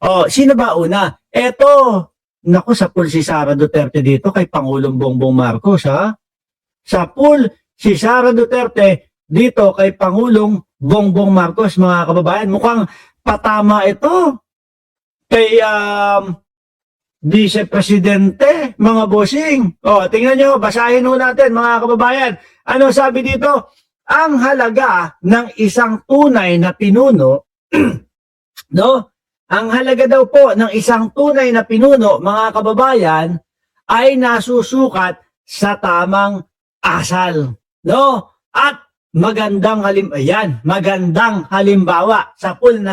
Oh, sino ba una? Eto, naku, sa pool si Sara Duterte dito kay Pangulong Bongbong Marcos, ha? Sa pool si Sara Duterte dito kay Pangulong Bongbong Marcos, mga kababayan. Mukhang patama ito kay Vice Presidente, mga bossing. O, tingnan nyo, basahin ho natin, mga kababayan. Ano sabi dito? Ang halaga ng isang tunay na pinuno, no? Ang halaga daw po ng isang tunay na pinuno, mga kababayan, ay nasusukat sa tamang asal, no? At magandang halimbawa sa pool,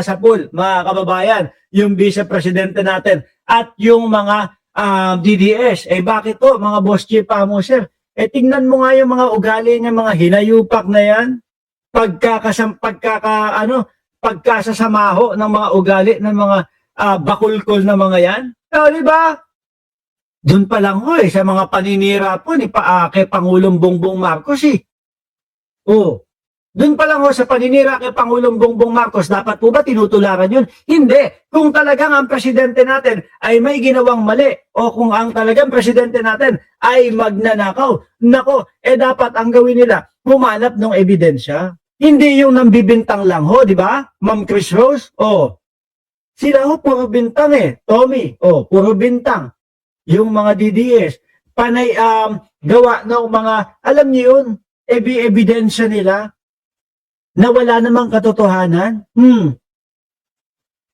mga kababayan, yung Vice Presidente natin at yung mga DDS. Bakit to, mga boss chief sir? Tingnan mo nga yung mga ugali niya, mga hinayupak na yan, pagkasasamaho ng mga ugali ng mga bakulkol na mga yan. Di ba? Doon pa lang sa mga paninira po ni kay Pangulong Bongbong Marcos doon pa lang sa paninira kay Pangulong Bongbong Marcos, dapat po ba tinutularan yun? Hindi. Kung talagang ang presidente natin ay may ginawang mali o kung ang talagang presidente natin ay magnanakaw, nako, dapat ang gawin nila, humanap ng ebidensya. Hindi yung nambibintang lang di ba? Ma'am Chris Rose, sila puro bintang Tommy, puro bintang. Yung mga DDS, panay gawa ng mga, alam niyo yun, ebidensya nila, na wala namang katotohanan.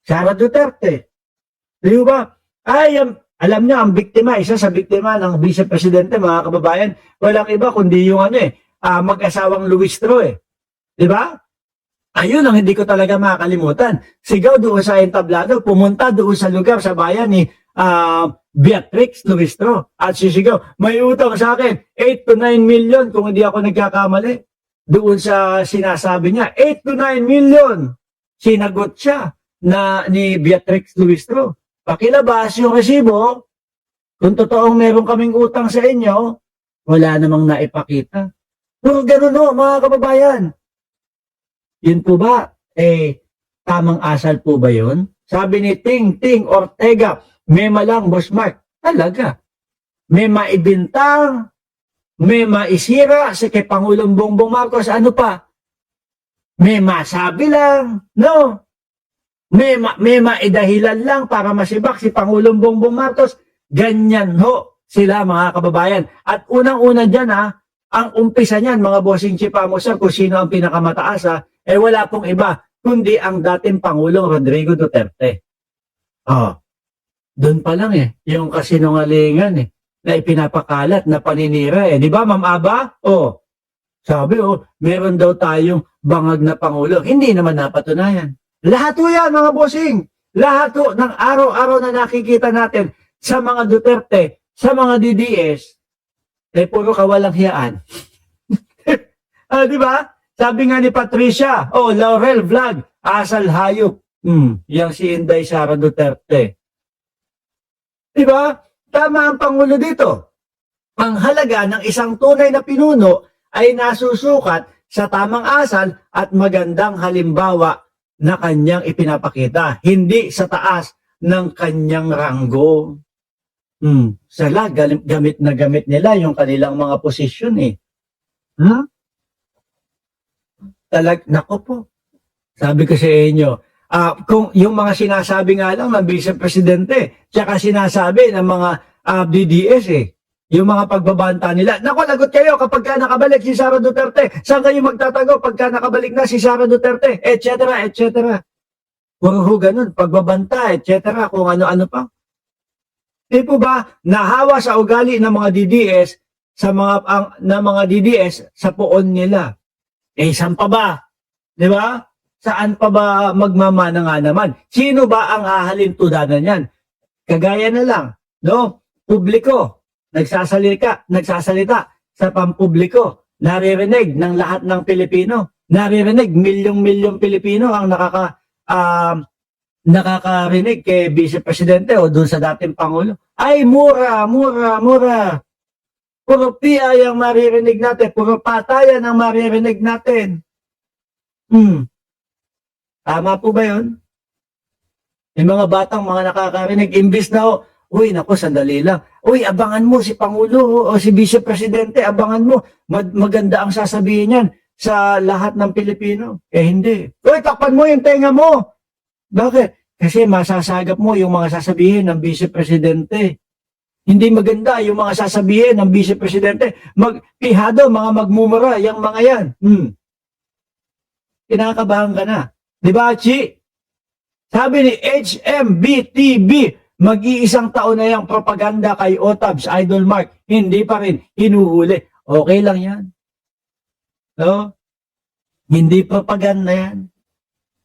Sara Duterte. Di ba? Alam niyo, ang biktima, isa sa biktima ng Vice Presidente, mga kababayan, walang iba kundi yung mag-asawang Luistro Di ba? Ayun ang hindi ko talaga makakalimutan. Sigaw doon sa entablado, pumunta doon sa lugar, sa bayan ni Beatrix Luistro. At sisigaw, may utang sa akin, 8 to 9 million kung hindi ako nagkakamali. Doon sa sinasabi niya, 8 to 9 million. Sinagot siya ni Beatrix Luistro. Pakilabas yung resibo. Kung totoong meron kaming utang sa inyo, wala namang naipakita. Pero ganun mga kababayan. Yun po ba? Tamang asal po ba yun? Sabi ni Ting Ortega, may malang Boss Mark. Talaga. May maibintang, may maisira si kay Pangulong Bongbong Marcos, ano pa? May masabi lang, no? May maidahilan lang para masibak si Pangulong Bongbong Marcos. Ganyan sila, mga kababayan. At unang-una dyan ang umpisa niyan, mga bossing chief sir, kung sino ang pinakamataas wala pong iba, kundi ang dating Pangulong Rodrigo Duterte. Doon pa lang yung kasinungalingan na ipinapakalat na paninira Di ba, Ma'am Aba? Sabi meron daw tayong bangag na Pangulo. Hindi naman napatunayan. Lahat yan, mga bossing. Lahat ng araw-araw na nakikita natin sa mga Duterte, sa mga DDS, puro kawalang hiyaan. Di ba? Sabi nga ni Patricia, Laurel Vlog, asal hayop. Yang si Inday Sara Duterte. Di ba? Tama ang Pangulo dito. Ang halaga ng isang tunay na pinuno ay nasusukat sa tamang asal at magandang halimbawa na kanyang ipinapakita. Hindi sa taas ng kanyang ranggo. Sala, gamit na gamit nila yung kanilang mga posisyon Nako po. Sabi ko sa inyo, kung yung mga sinasabi nga lang ng Vice Presidente, tsaka sinasabi ng mga DDS yung mga pagbabanta nila. Naku, lagot kayo kapag ka nakabalik si Sara Duterte. Saan kayo magtatago pagka nakabalik na si Sara Duterte? Etc. Puro ganun, pagbabanta, etc. Kung ano-ano pa. Di po ba, nahawa sa ugali ng mga DDS mga DDS sa poon nila. Saan pa ba? Di ba? Saan pa ba magmamana nga naman? Sino ba ang hahalin tudanan yan? Kagaya na lang, publiko, nagsasalita sa pampubliko, naririnig ng lahat ng Pilipino, naririnig, milyong-milyong Pilipino ang nakakarinig kay Vice Presidente doon sa dating Pangulo. Ay, mura. Puro PI ang maririnig natin, puro patayan ang maririnig natin. Tama po ba yun? Yung mga batang mga nakakarinig, imbis na, uy, naku, sandali lang. Uy, abangan mo si Pangulo o si Vice Presidente, abangan mo. Maganda ang sasabihin niyan sa lahat ng Pilipino. Hindi. Uy, takpan mo yung tenga mo. Bakit? Kasi masasagap mo yung mga sasabihin ng Vice Presidente. Hindi maganda yung mga sasabihin ng Vice Presidente. Pihado, mga magmumura, yung mga yan. Kinakabahan ka na. Di ba, Chi? Sabi ni HMBTB, mag-iisang taon na yung propaganda kay Otabs, Idol Mark. Hindi pa rin, hinuhuli. Okay lang yan. No? Hindi propaganda yan.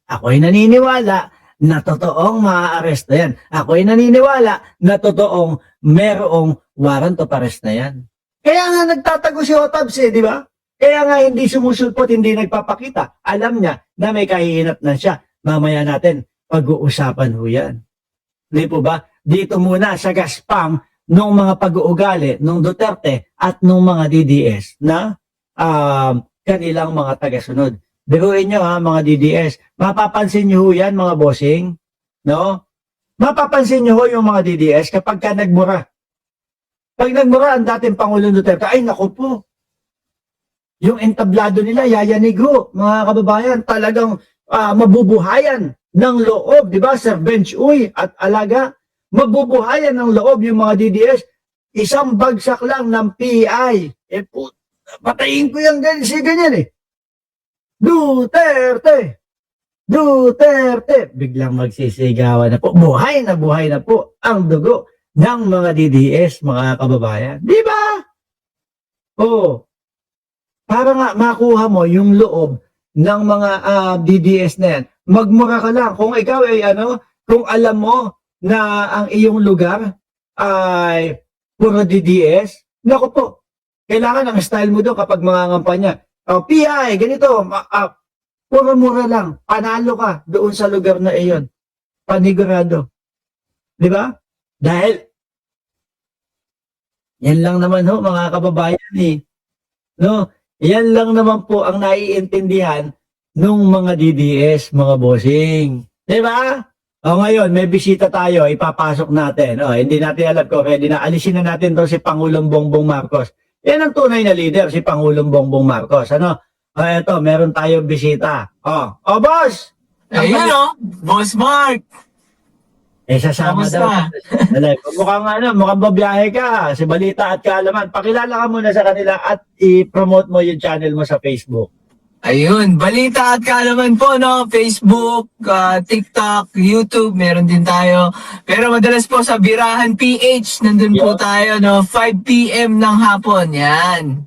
Ako'y naniniwala na totoong maaaresto yan. Ako'y naniniwala na totoong merong warrant of arrest na yan. Kaya nga nagtatago si Otabs di ba? Kaya nga hindi sumusulpot, hindi nagpapakita. Alam niya na may kahihinatnan siya. Mamaya natin, pag-uusapan ho yan. Hindi po ba? Dito muna sa gaspang nung mga pag-uugali nung Duterte at nung mga DDS na kanilang mga tagasunod. Biruin nyo mga DDS. Mapapansin nyo ho yan mga bossing. No? Mapapansin nyo ho yung mga DDS kapag ka nagmura. Pag nagmura ang dating Pangulong Duterte, ay naku po. Yung entablado nila, yayanig ho, mga kababayan, talagang mabubuhayan ng loob, di ba? Sir Bench Uy at Alaga, mabubuhayan ng loob yung mga DDS. Isang bagsak lang ng PI. Patayin ko yung ganyan Duterte! Duterte! Biglang magsisigawan na po. Buhay na po ang dugo ng mga DDS, mga kababayan. Di ba? Para nga makuha mo yung loob ng mga DDS na yan. Magmura ka lang. Kung ikaw ay kung alam mo na ang iyong lugar ay puro DDS, naku po, kailangan ang style mo doon kapag mga ngampanya. PI, ganito, puro mura lang. Panalo ka doon sa lugar na iyon. Panigurado. Di ba? Dahil, yan lang naman ho, mga kababayan No? Yan lang naman po ang naiintindihan nung mga DDS, mga bossing. Diba? Ngayon, may bisita tayo, ipapasok natin. Hindi natin alam kung ready na. Alisin na natin to si Pangulong Bongbong Marcos. Yan ang tunay na leader, si Pangulong Bongbong Marcos. Eto, meron tayong bisita. Boss! Ayun Boss Mark! Sasama daw. Mukhang babiyahe ka. Si Balita at Kaalaman. Pakilala ka muna sa kanila at i-promote mo yung channel mo sa Facebook. Ayun, Balita at Kaalaman po, no? Facebook, TikTok, YouTube, meron din tayo. Pero madalas po sa Birahan PH, nandun po tayo, no? 5 PM ng hapon, yan.